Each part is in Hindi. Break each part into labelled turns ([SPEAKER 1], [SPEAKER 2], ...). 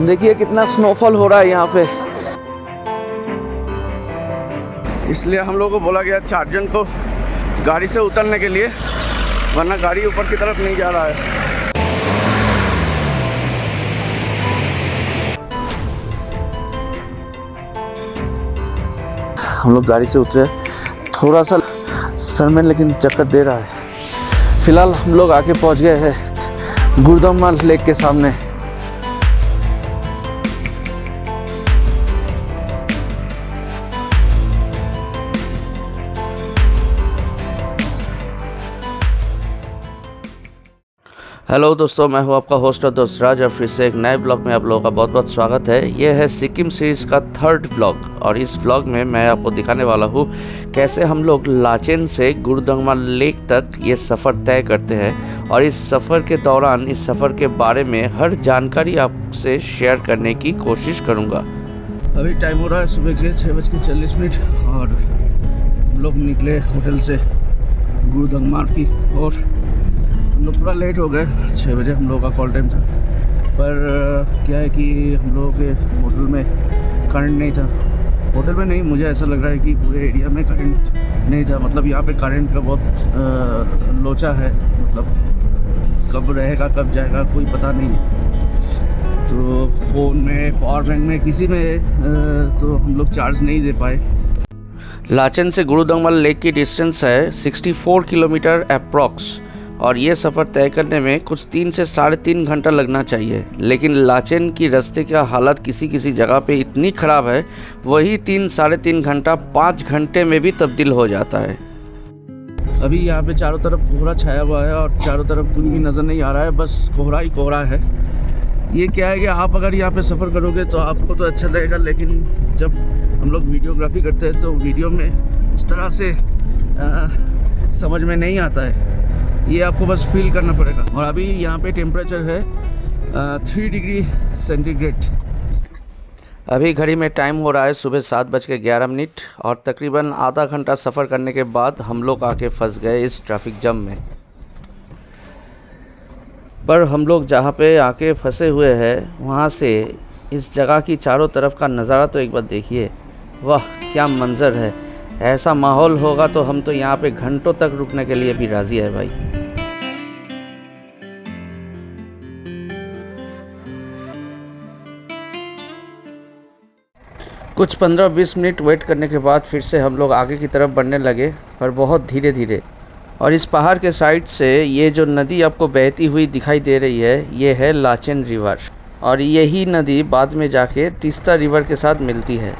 [SPEAKER 1] देखिए कितना स्नोफॉल हो रहा है यहाँ पे। इसलिए हम लोगों को बोला गया चार्जन को गाड़ी से उतरने के लिए, वरना गाड़ी ऊपर की तरफ नहीं जा रहा है। हम लोग गाड़ी से उतरे, थोड़ा सा सर में लेकिन चक्कर दे रहा है। फिलहाल हम लोग आके पहुंच गए हैं गुरुदम्मा लेक के सामने। हेलो दोस्तों, मैं हूं आपका होस्ट और दोस्त राज, और फिर से एक नए ब्लॉग में आप लोगों का बहुत बहुत स्वागत है। ये है सिक्किम सीरीज़ का 3rd ब्लॉग, और इस ब्लॉग में मैं आपको दिखाने वाला हूं कैसे हम लोग लाचेन से गुरुदम्मा लेक तक ये सफ़र तय करते हैं। और इस सफ़र के दौरान इस सफ़र के बारे में हर जानकारी आपसे शेयर करने की कोशिश करूँगा। अभी टाइम हो रहा है सुबह के 6:40, और हम लोग निकले होटल से गुरुदम्मा की, और हम लोग थोड़ा लेट हो गए। 6 बजे हम लोगों का कॉल टाइम था, पर क्या है कि हम लोगों के होटल में करंट नहीं था। होटल में नहीं, मुझे ऐसा लग रहा है कि पूरे एरिया में करंट नहीं था। मतलब यहाँ पे करंट का बहुत लोचा है, मतलब कब रहेगा कब जाएगा कोई पता नहीं है। तो फ़ोन में, पावर बैंक में, किसी में तो हम लोग चार्ज नहीं दे पाए। लाचेन से गुरुदम्मा लेक की डिस्टेंस है 64 किलोमीटर अप्रॉक्स, और ये सफ़र तय करने में कुछ 3 से 3.5 घंटा लगना चाहिए। लेकिन लाचेन की रास्ते की हालत किसी किसी जगह पे इतनी ख़राब है, वही 3-3.5 घंटा 5 घंटे में भी तब्दील हो जाता है। अभी यहाँ पे चारों तरफ कोहरा छाया हुआ है, और चारों तरफ कुछ भी नज़र नहीं आ रहा है, बस कोहरा ही कोहरा है। ये क्या है कि आप अगर यहाँ पे सफ़र करोगे तो आपको तो अच्छा लगेगा, लेकिन जब हम लोग वीडियोग्राफी करते हैं तो वीडियो में उस तरह से समझ में नहीं आता है। ये आपको बस फील करना पड़ेगा। और अभी यहाँ पे टेम्परेचर है 3 डिग्री सेंटीग्रेड। अभी घड़ी में टाइम हो रहा है सुबह 7:11, और तकरीबन आधा घंटा सफ़र करने के बाद हम लोग आके फंस गए इस ट्रैफिक जम में। पर हम लोग जहाँ पे आके फंसे हुए हैं, वहाँ से इस जगह की चारों तरफ का नज़ारा तो एक बार देखिए। वाह, क्या मंजर है। ऐसा माहौल होगा तो हम तो यहाँ पे घंटों तक रुकने के लिए भी राज़ी है भाई। कुछ 15-20 मिनट वेट करने के बाद फिर से हम लोग आगे की तरफ बढ़ने लगे, पर बहुत धीरे धीरे। और इस पहाड़ के साइड से ये जो नदी आपको बहती हुई दिखाई दे रही है, ये है लाचेन रिवर, और यही नदी बाद में जाके तीस्ता रिवर के साथ मिलती है।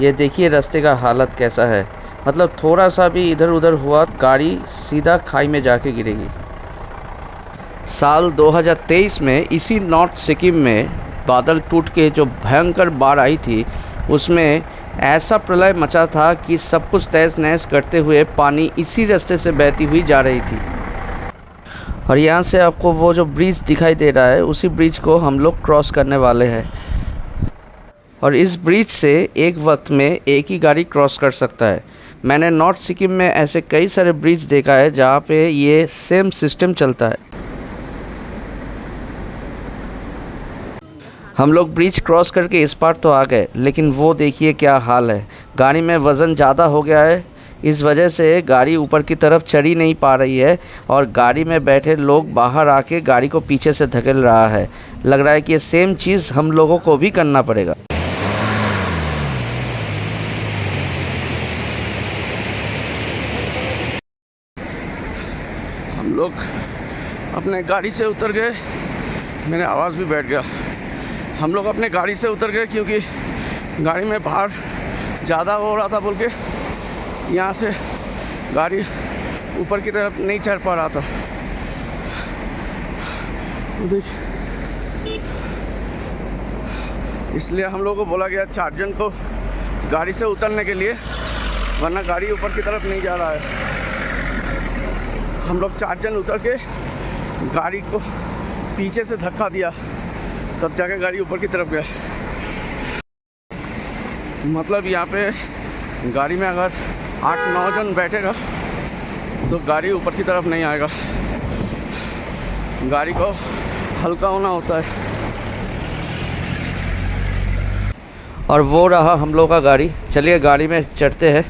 [SPEAKER 1] ये देखिए रास्ते का हालत कैसा है, मतलब थोड़ा सा भी इधर उधर हुआ गाड़ी सीधा खाई में जाके गिरेगी। साल 2023 में इसी नॉर्थ सिक्किम में बादल टूट के जो भयंकर बाढ़ आई थी, उसमें ऐसा प्रलय मचा था कि सब कुछ तहस नहस करते हुए पानी इसी रास्ते से बहती हुई जा रही थी। और यहाँ से आपको वो जो ब्रिज दिखाई दे रहा है, उसी ब्रिज को हम लोग क्रॉस करने वाले हैं। और इस ब्रिज से एक वक्त में एक ही गाड़ी क्रॉस कर सकता है। मैंने नॉर्थ सिक्किम में ऐसे कई सारे ब्रिज देखा है जहाँ पे ये सेम सिस्टम चलता है। हम लोग ब्रिज क्रॉस करके इस पार तो आ गए, लेकिन वो देखिए क्या हाल है। गाड़ी में वज़न ज़्यादा हो गया है, इस वजह से गाड़ी ऊपर की तरफ चढ़ ही नहीं पा रही है, और गाड़ी में बैठे लोग बाहर आके गाड़ी को पीछे से धकेल रहा है। लग रहा है कि ये सेम चीज़ हम लोगों को भी करना पड़ेगा। हम लोग अपने गाड़ी से उतर गए, मेरे आवाज़ भी बैठ गया। हम लोग अपने गाड़ी से उतर गए क्योंकि गाड़ी में भार ज़्यादा हो रहा था बोल के यहाँ से गाड़ी ऊपर की तरफ नहीं चढ़ पा रहा था। इसलिए हम लोग को बोला गया चार्जन को गाड़ी से उतरने के लिए, वरना गाड़ी ऊपर की तरफ नहीं जा रहा है। हम लोग चार्जन उतर के गाड़ी को पीछे से धक्का दिया, तब जाके गाड़ी ऊपर की तरफ गया। मतलब यहाँ पे गाड़ी में अगर 8-9 जन बैठेगा तो गाड़ी ऊपर की तरफ नहीं आएगा। गाड़ी को हल्का होना होता है। और वो रहा हम लोग का गाड़ी। चलिए गाड़ी में चढ़ते हैं।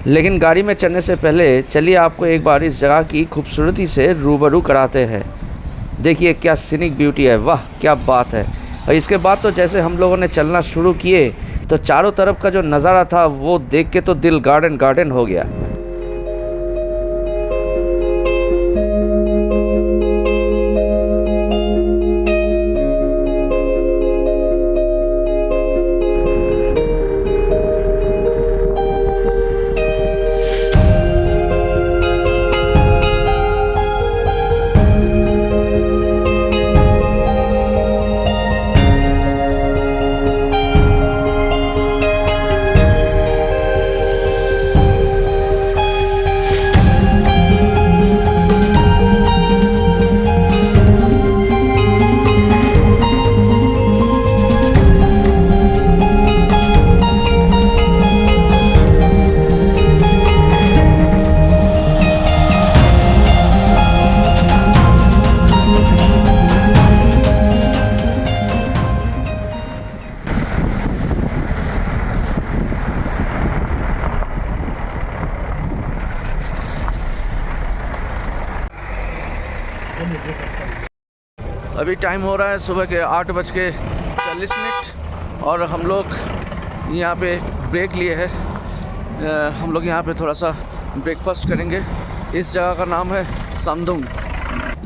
[SPEAKER 1] लेकिन गाड़ी में चढ़ने से पहले चलिए आपको एक बार इस जगह की खूबसूरती से रूबरू कराते हैं। देखिए क्या सीनिक ब्यूटी है, वाह क्या बात है। और इसके बाद तो जैसे हम लोगों ने चलना शुरू किए तो चारों तरफ का जो नज़ारा था वो देख के तो दिल गार्डन गार्डन हो गया। अभी टाइम हो रहा है सुबह के 8:40 और हम लोग यहाँ पे ब्रेक लिए हैं। हम लोग यहाँ पे थोड़ा सा ब्रेकफास्ट करेंगे। इस जगह का नाम है समदुंग।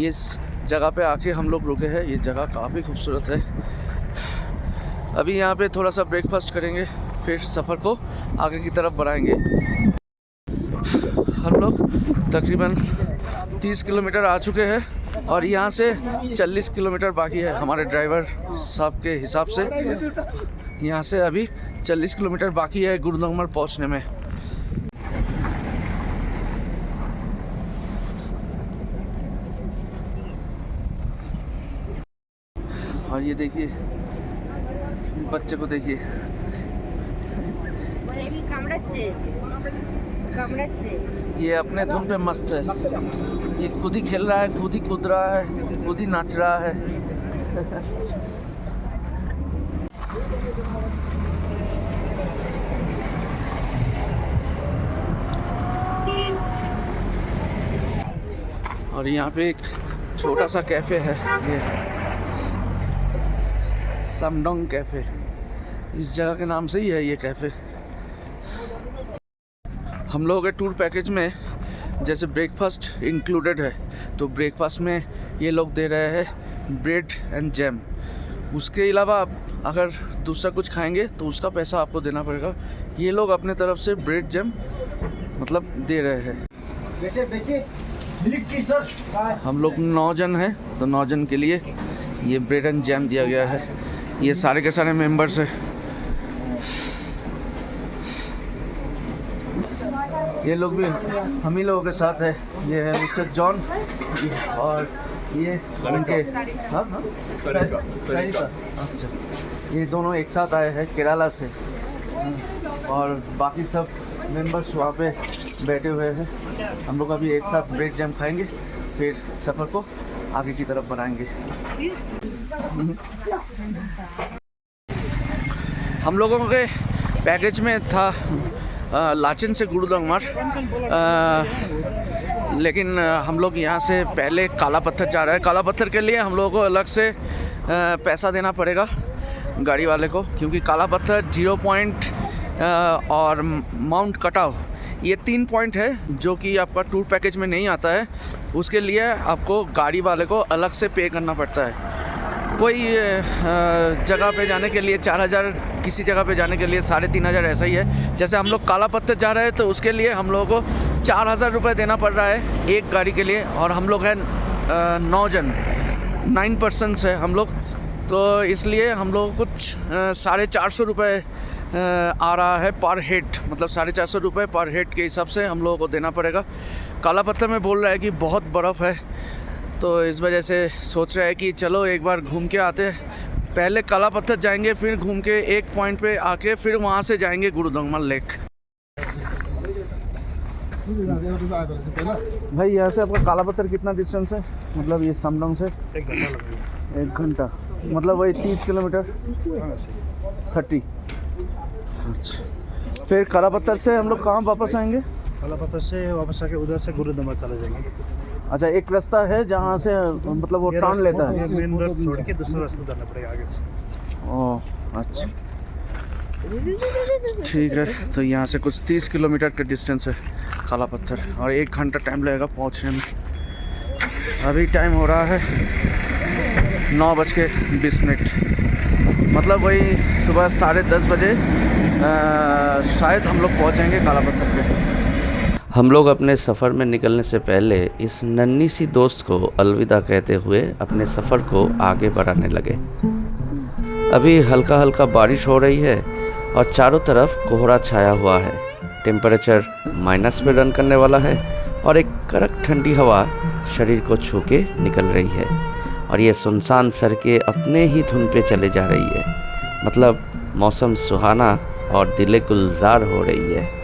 [SPEAKER 1] इस जगह पे आके हम लोग रुके हैं। ये जगह काफ़ी खूबसूरत है। अभी यहाँ पे थोड़ा सा ब्रेकफास्ट करेंगे, फिर सफ़र को आगे की तरफ बढ़ाएंगे। हम लोग तकरीबन 30 किलोमीटर आ चुके हैं और यहाँ से 40 किलोमीटर बाकी है। हमारे ड्राइवर साहब के हिसाब से यहाँ से अभी 40 किलोमीटर बाकी है गुरुदंगमर पहुँचने में। और ये देखिए बच्चे को देखिए, ये अपने धुन पे मस्त है। ये खुद ही खेल रहा है, खुद ही कूद रहा है, खुद ही नाच रहा है। और यहाँ पे एक छोटा सा कैफ़े है, ये समडोंग कैफ़े। इस जगह के नाम से ही है ये कैफ़े। हम लोगों के टूर पैकेज में जैसे ब्रेकफास्ट इंक्लूडेड है, तो ब्रेकफास्ट में ये लोग दे रहे हैं ब्रेड एंड जैम। उसके अलावा आप अगर दूसरा कुछ खाएंगे तो उसका पैसा आपको देना पड़ेगा। ये लोग अपने तरफ से ब्रेड जैम मतलब दे रहे हैं। हम लोग 9 जन हैं, तो 9 जन के लिए ये ब्रेड एंड जैम दिया गया है। ये सारे के सारे मेंबर्स हैं। ये लोग भी हम ही लोगों के साथ है। ये है मिस्टर जॉन और ये उनके अच्छा, ये दोनों एक साथ आए हैं केरला से और बाकी सब मेंबर्स वहाँ पे बैठे हुए हैं। हम लोग अभी एक साथ ब्रेड जैम खाएंगे, फिर सफ़र को आगे की तरफ बढ़ाएंगे। हम लोगों के पैकेज में था लाचेन से गुरुदंगमर, लेकिन हम लोग यहाँ से पहले काला पत्थर जा रहे हैं। काला पत्थर के लिए हम लोगों को अलग से पैसा देना पड़ेगा गाड़ी वाले को, क्योंकि काला पत्थर 0 पॉइंट और माउंट कटाव, ये 3 पॉइंट है जो कि आपका टूर पैकेज में नहीं आता है। उसके लिए आपको गाड़ी वाले को अलग से पे करना पड़ता है। कोई जगह पे जाने के लिए 4000, किसी जगह पे जाने के लिए 3500 ऐसा ही है। जैसे हम लोग काला पत्थर जा रहे हैं तो उसके लिए हम लोगों को 4000 रुपये देना पड़ रहा है एक गाड़ी के लिए। और हम लोग हैं 9 जन, 9 पर्सन्स है हम लोग, तो इसलिए हम लोग को कुछ 450 रुपये आ रहा है पर हेड, मतलब 450 रुपये पर हेड के हिसाब से हम लोगों को देना पड़ेगा। काला पत्थर में बोल रहा है कि बहुत बर्फ़ है, तो इस वजह से सोच रहा है कि चलो एक बार घूम के आते हैं। पहले काला पत्थर जाएंगे, फिर घूम के एक पॉइंट पे आके फिर वहाँ से जाएंगे गुरुदंगमर लेक। भाई यहाँ से आपका काला पत्थर कितना डिस्टेंस है, मतलब ये समडोंग से? 1 घंटा। मतलब वही 30 किलोमीटर 30। अच्छा, फिर काला पत्थर से हम लोग कहाँ वापस आएंगे?
[SPEAKER 2] काला पत्थर से वापस आके उधर से गुरुद्वारा चले जाएंगे।
[SPEAKER 1] अच्छा, एक रास्ता है जहाँ से मतलब वो टर्न लेता है?
[SPEAKER 2] मेन रोड छोड़ के दूसरा रास्ता उतरना पड़ेगा आगे से।
[SPEAKER 1] ओह अच्छा, ठीक है। तो यहाँ से कुछ 30 किलोमीटर का डिस्टेंस है काला पत्थर, और 1 घंटा टाइम लगेगा पहुँचने में। अभी टाइम हो रहा है 9:20, मतलब वही सुबह 10:30 बजे शायद हम लोग पहुँचेंगे काला पत्थर पे। हम लोग अपने सफ़र में निकलने से पहले इस नन्ही सी दोस्त को अलविदा कहते हुए अपने सफ़र को आगे बढ़ाने लगे। अभी हल्का हल्का बारिश हो रही है और चारों तरफ कोहरा छाया हुआ है। टेम्परेचर माइनस में रन करने वाला है और एक कड़क ठंडी हवा शरीर को छू के निकल रही है, और ये सुनसान सड़कें अपने ही धुन पे चले जा रही है। मतलब मौसम सुहाना और दिले गुलजार हो रही है।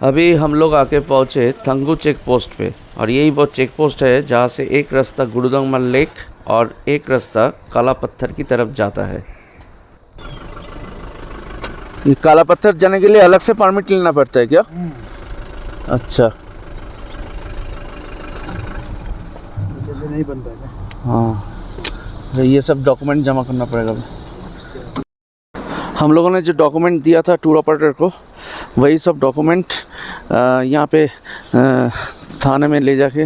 [SPEAKER 1] अभी हम लोग आके पहुँचे थंगू चेक पोस्ट पे, और यही वो चेक पोस्ट है जहाँ से एक रास्ता गुरुदंगमल लेक और एक रास्ता काला पत्थर की तरफ जाता है। ये काला पत्थर जाने के लिए अलग से परमिट लेना पड़ता है क्या? अच्छा,
[SPEAKER 2] जैसे नहीं बनता है।
[SPEAKER 1] हाँ, तो ये सब डॉक्यूमेंट जमा करना पड़ेगा। हम लोगों ने जो डॉक्यूमेंट दिया था टूर ऑपरेटर को, वही सब डॉक्यूमेंट यहाँ पे थाने में ले जाके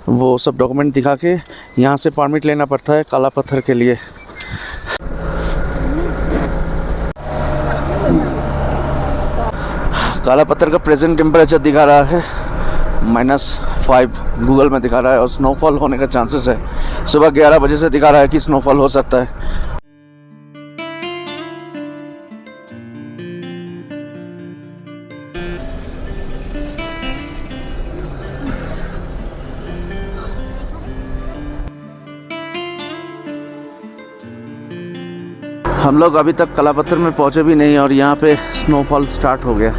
[SPEAKER 1] वो सब डॉक्यूमेंट दिखा के यहाँ से परमिट लेना पड़ता है काला पत्थर के लिए। काला पत्थर का प्रेजेंट टेम्परेचर दिखा रहा है -5 गूगल में दिखा रहा है, और स्नोफॉल होने का चांसेस है। सुबह 11 बजे से दिखा रहा है कि स्नोफॉल हो सकता है। हम लोग अभी तक काला पत्थर में पहुँचे भी नहीं और यहाँ पे स्नोफॉल स्टार्ट हो गया।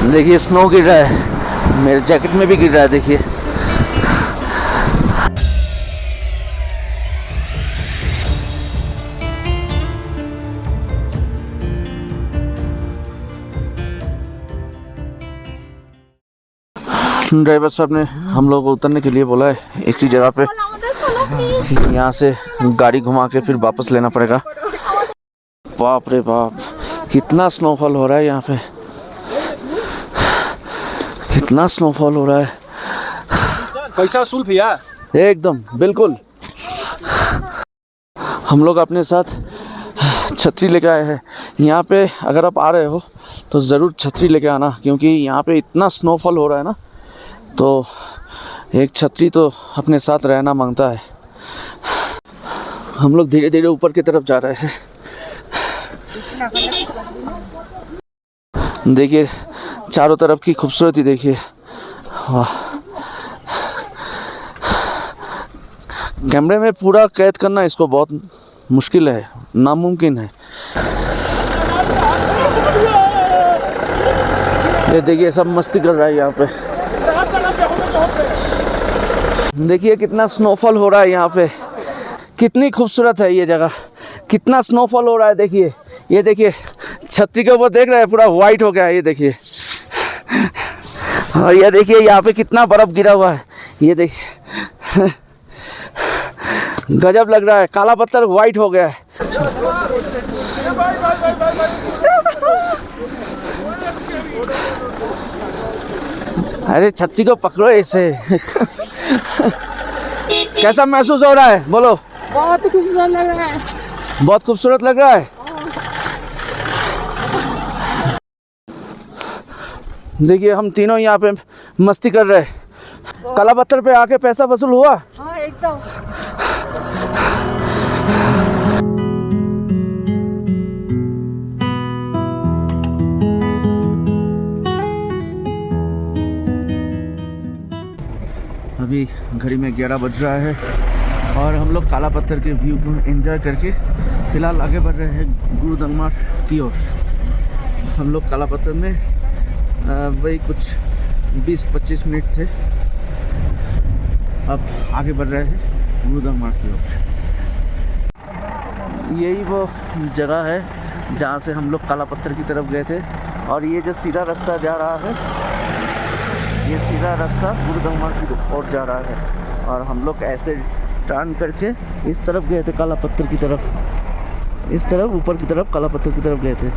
[SPEAKER 1] देखिए स्नो गिर रहा है, मेरे जैकेट में भी गिर रहा है। देखिए ड्राइवर साहब ने हम लोग को उतरने के लिए बोला है इसी जगह पे। यहाँ से गाड़ी घुमा के फिर वापस लेना पड़ेगा। बाप रे बाप, कितना स्नोफॉल हो रहा है यहाँ पे, कितना स्नोफॉल हो रहा है।
[SPEAKER 2] पैसा वसूल भैया
[SPEAKER 1] एकदम बिल्कुल। हम लोग अपने साथ छतरी लेके आए हैं। यहाँ पे अगर आप आ रहे हो तो ज़रूर छतरी लेके आना, क्योंकि यहाँ पे इतना स्नोफॉल हो रहा है ना, तो एक छतरी तो अपने साथ रहना मांगता है। हम लोग धीरे धीरे ऊपर की तरफ जा रहे हैं। देखिए चारों तरफ की खूबसूरती देखिए, वाह। कैमरे में पूरा कैद करना इसको बहुत मुश्किल है, नामुमकिन है। ये देखिए सब मस्ती कर रहा है यहाँ पे। देखिए कितना स्नोफॉल हो रहा है यहाँ पे, कितनी खूबसूरत है ये जगह, कितना स्नोफॉल हो रहा है। देखिए ये देखिए छतरी के ऊपर देख रहे हैं, पूरा वाइट हो गया है ये देखिए। और ये देखिए यहाँ पे कितना बर्फ गिरा हुआ है, ये देखिए गजब लग रहा है। काला पत्थर वाइट हो गया है। अरे छतरी को पकड़ो ऐसे। कैसा महसूस हो रहा है बोलो?
[SPEAKER 3] बहुत खूबसूरत लग रहा है।
[SPEAKER 1] बहुत खूबसूरत लग रहा है। देखिए हम तीनों यहाँ पे मस्ती कर रहे हैं। काला पत्थर पे आके पैसा वसूल हुआ।
[SPEAKER 3] हाँ एकदम।
[SPEAKER 1] अभी अभी घड़ी में 11 बज रहा है और हम लोग काला पत्थर के व्यू को एंजॉय करके फ़िलहाल आगे बढ़ रहे हैं गुरुदंगमार की ओर। हम लोग काला पत्थर में वही कुछ 20-25 मिनट थे, अब आगे बढ़ रहे हैं गुरुदंगमार की ओर। यही वो जगह है जहाँ से हम लोग काला पत्थर की तरफ गए थे और ये जो सीधा रास्ता जा रहा है, ये सीधा रास्ता गुरुदंगमार की ओर जा रहा है और हम लोग ऐसे टर्न करके इस तरफ गए थे काला पत्थर की तरफ, इस तरफ ऊपर की तरफ काला पत्थर की तरफ गए थे।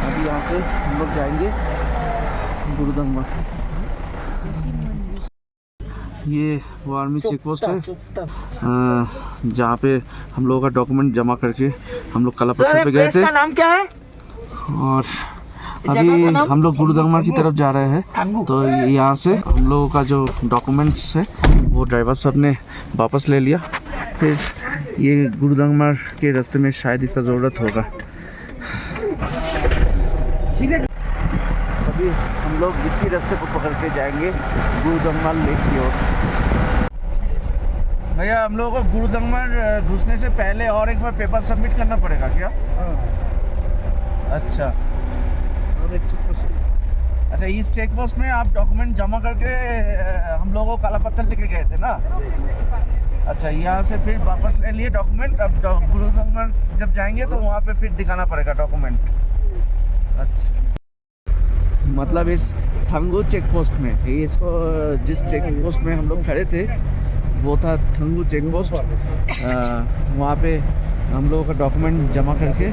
[SPEAKER 1] अभी यहाँ से हम लोग जाएंगे गुरुदंगमार। ये वो आर्मी चेक पोस्ट है जहाँ पे हम लोगों का डॉक्यूमेंट जमा करके हम लोग काला पत्थर पे गए थे।
[SPEAKER 3] नाम क्या है?
[SPEAKER 1] और अभी हम लोग गुरुदंगमार की तरफ जा रहे हैं, तो यहाँ से हम लोगों का जो डॉक्यूमेंट्स है वो ड्राइवर साहब ने वापस ले लिया। फिर ये गुरुदंगमार के रास्ते में शायद इसका ज़रूरत होगा। अभी हम लोग इसी रास्ते को पकड़ के जाएंगे गुरुदंगमार लेक की ओर। भैया, हम लोगों को गुरुदंगमार घुसने से पहले और एक बार पेपर सबमिट करना पड़ेगा क्या? अच्छा,
[SPEAKER 2] और एक चेक पोस्ट।
[SPEAKER 1] अच्छा, इस चेक पोस्ट में आप डॉक्यूमेंट जमा करके हम लोगों को काला पत्थर लेके गए थे ना? अच्छा, यहाँ से फिर वापस ले लिए डॉक्यूमेंट। अब गुरुदंगमार जब जाएंगे तो वहाँ पे फिर दिखाना पड़ेगा डॉक्यूमेंट। अच्छा, मतलब इस थंगू चेक पोस्ट में, इसको जिस चेक पोस्ट में हम लोग खड़े थे वो था थंगू चेक पोस्ट। वहाँ पे हम लोगों का डॉक्यूमेंट जमा करके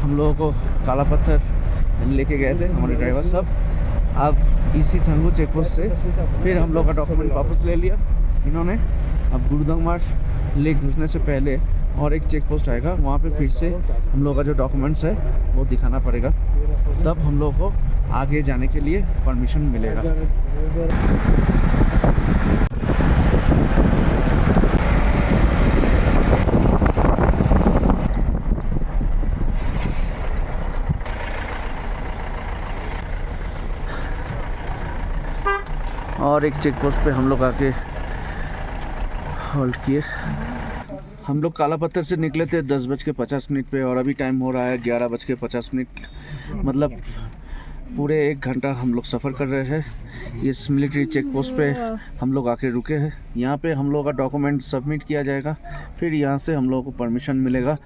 [SPEAKER 1] हम लोगों को काला पत्थर लेके गए थे हमारे ड्राइवर साहब। अब इसी थंगू चेक पोस्ट से फिर हम लोग का डॉक्यूमेंट वापस ले लिया इन्होंने। अब गुरुदंगमार लेक घुसने से पहले और एक चेक पोस्ट आएगा, वहाँ पे फिर से हम लोग का जो डॉक्यूमेंट्स है वो दिखाना पड़ेगा, तब हम लोग को आगे जाने के लिए परमिशन मिलेगा। और एक चेक पोस्ट पे हम लोग आके होल्ड किए। हम लोग काला पत्थर से निकले थे 10:50 पे और अभी टाइम हो रहा है 11:50। मतलब पूरे 1 घंटा हम लोग सफ़र कर रहे हैं। इस मिलिट्री चेक पोस्ट पे हम लोग आके रुके हैं। यहाँ पे हम लोगों का डॉक्यूमेंट सबमिट किया जाएगा, फिर यहाँ से हम लोगों को परमिशन मिलेगा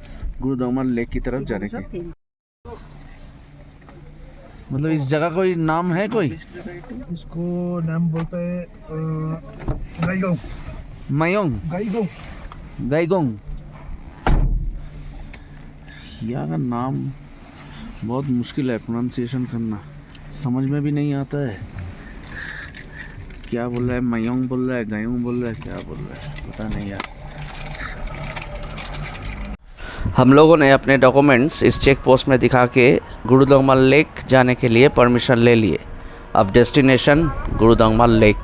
[SPEAKER 1] गुरुदंगमार लेक की तरफ जाने की। मतलब इस जगह कोई नाम है कोई?
[SPEAKER 2] इसको नाम बोलते हैं गाईगोंग।
[SPEAKER 1] मयोंग
[SPEAKER 2] गाईगोंग।
[SPEAKER 1] गाईगोंग। यहाँ का नाम बहुत मुश्किल है प्रोनाउंसिएशन करना, समझ में भी नहीं आता है क्या बोल रहा है। मयोंग बोल रहा है, गायोंग बोल रहा है, क्या बोल रहा है पता नहीं यार। हम लोगों ने अपने डॉक्यूमेंट्स इस चेक पोस्ट में दिखा के गुरुदंगमार लेक जाने के लिए परमिशन ले लिए। अब डेस्टिनेशन गुरुदंगमार लेक।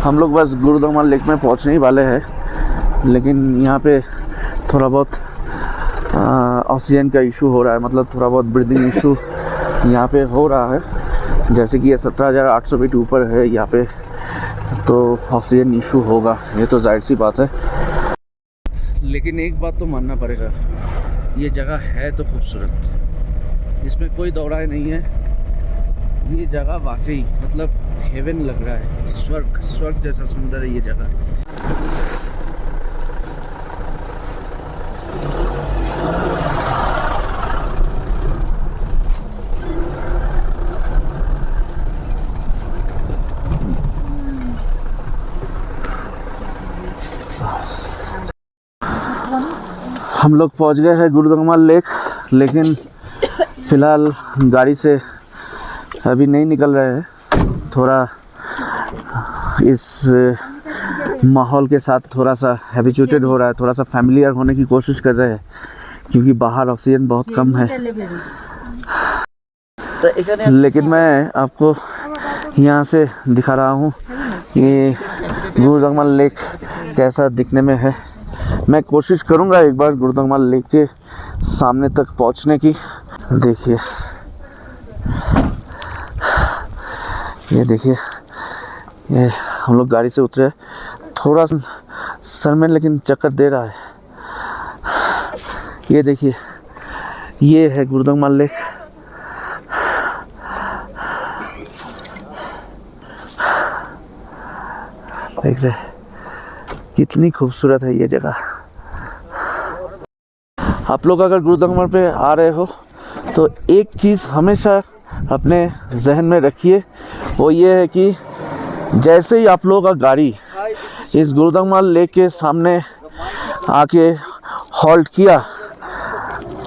[SPEAKER 1] हम लोग बस गुरुदंगमार लेक में पहुंचने ही वाले हैं, लेकिन यहाँ पे थोड़ा बहुत ऑक्सीजन का इशू हो रहा है, मतलब थोड़ा बहुत ब्रीदिंग इशू यहाँ पे हो रहा है। जैसे कि ये 17,800 फीट ऊपर है यहाँ पे, तो ऑक्सीजन इशू होगा, ये तो जाहिर सी बात है। लेकिन एक बात तो मानना पड़ेगा, ये जगह है तो खूबसूरत, इसमें कोई दौड़ाई नहीं है। ये जगह वाकई मतलब हेवन लग रहा है, स्वर्ग जैसा सुंदर है ये जगह। हम लोग पहुंच गए हैं गुरुदंगमाल लेक, लेकिन फ़िलहाल गाड़ी से अभी नहीं निकल रहे हैं। थोड़ा इस माहौल के साथ थोड़ा सा हैबिचुएटेड हो रहा है, थोड़ा सा फैमिलियर होने की कोशिश कर रहे हैं, क्योंकि बाहर ऑक्सीजन बहुत कम है। लेकिन मैं आपको यहाँ से दिखा रहा हूँ कि गुरुदंगमाल लेक कैसा दिखने में है। मैं कोशिश करूँगा एक बार गुरुदंगमाल लेक के सामने तक पहुँचने की। देखिए, ये देखिए, ये हम लोग गाड़ी से उतरे, थोड़ा सर में लेकिन चक्कर दे रहा है। ये देखिए, ये है गुरुदंगमाल लेक। देख रहे कितनी खूबसूरत है ये जगह। आप लोग अगर गुरुदंगमाल पे आ रहे हो तो एक चीज़ हमेशा अपने जहन में रखिए, वो ये है कि जैसे ही आप लोगों का गाड़ी इस गुरुदंगमाल लेक के सामने आके हॉल्ट किया,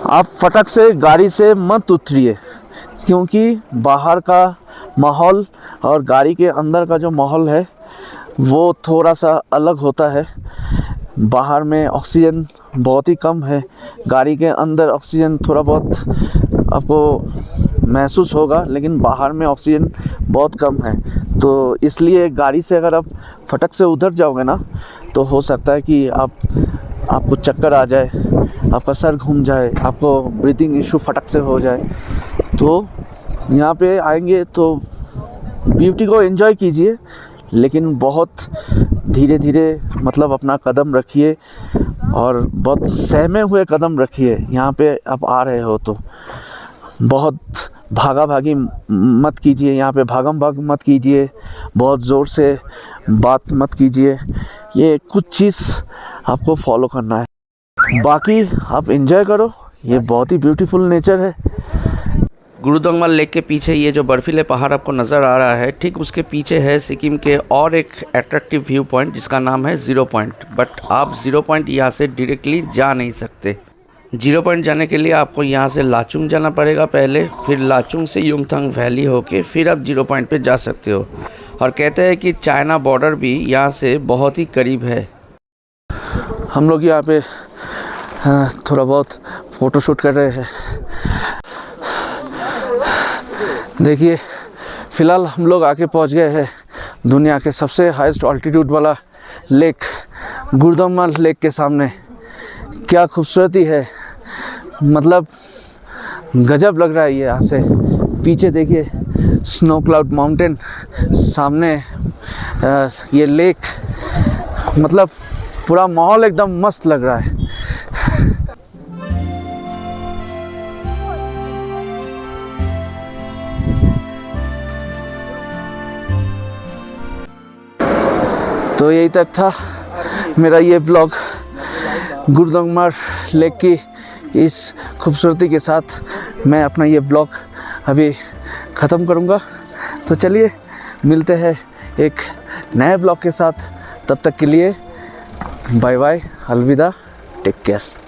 [SPEAKER 1] आप फटक से गाड़ी से मत उतरिए, क्योंकि बाहर का माहौल और गाड़ी के अंदर का जो माहौल है वो थोड़ा सा अलग होता है। बाहर में ऑक्सीजन बहुत ही कम है, गाड़ी के अंदर ऑक्सीजन थोड़ा बहुत आपको महसूस होगा, लेकिन बाहर में ऑक्सीजन बहुत कम है। तो इसलिए गाड़ी से अगर आप फटक से उधर जाओगे ना, तो हो सकता है कि आपको चक्कर आ जाए, आपका सर घूम जाए, आपको ब्रीथिंग इशू फटक से हो जाए। तो यहाँ पे आएंगे तो ब्यूटी को एंजॉय कीजिए, लेकिन बहुत धीरे धीरे मतलब अपना कदम रखिए और बहुत सहमे हुए कदम रखिए। यहाँ पे आप आ रहे हो तो बहुत भागा भागी मत कीजिए, यहाँ पे भागम भाग मत कीजिए, बहुत ज़ोर से बात मत कीजिए। ये कुछ चीज़ आपको फॉलो करना है, बाकी आप एंजॉय करो। ये बहुत ही ब्यूटीफुल नेचर है।
[SPEAKER 4] गुरुदंगमाल लेक के पीछे ये जो बर्फीले पहाड़ आपको नज़र आ रहा है, ठीक उसके पीछे है सिक्किम के और एक अट्रैक्टिव व्यू पॉइंट जिसका नाम है ज़ीरो पॉइंट। बट आप ज़ीरो पॉइंट यहाँ से डायरेक्टली जा नहीं सकते। ज़ीरो पॉइंट जाने के लिए आपको यहाँ से लाचुंग जाना पड़ेगा पहले, फिर लाचुंग से युमथांग वैली होके फिर आप ज़ीरो पॉइंट पे जा सकते हो। और कहते हैं कि चाइना बॉर्डर भी यहाँ से बहुत ही करीब है।
[SPEAKER 1] हम लोग यहाँ पे थोड़ा बहुत फ़ोटोशूट कर रहे हैं। देखिए, फ़िलहाल हम लोग आके पहुँच गए हैं दुनिया के सबसे हाईएस्ट ऑल्टीट्यूड वाला लेक गुरुदंगमाल लेक के सामने। क्या खूबसूरती है, मतलब गजब लग रहा है ये। यहाँ से पीछे देखिए स्नो क्लाउड माउंटेन, सामने ये लेक, मतलब पूरा माहौल एकदम मस्त लग रहा है। तो यही तक था मेरा ये ब्लॉग गुरुदंगमाल लेक की इस खूबसूरती के साथ। मैं अपना ये ब्लॉग अभी ख़त्म करूँगा। तो चलिए मिलते हैं एक नए ब्लॉग के साथ। तब तक के लिए बाय बाय, अलविदा, टेक केयर।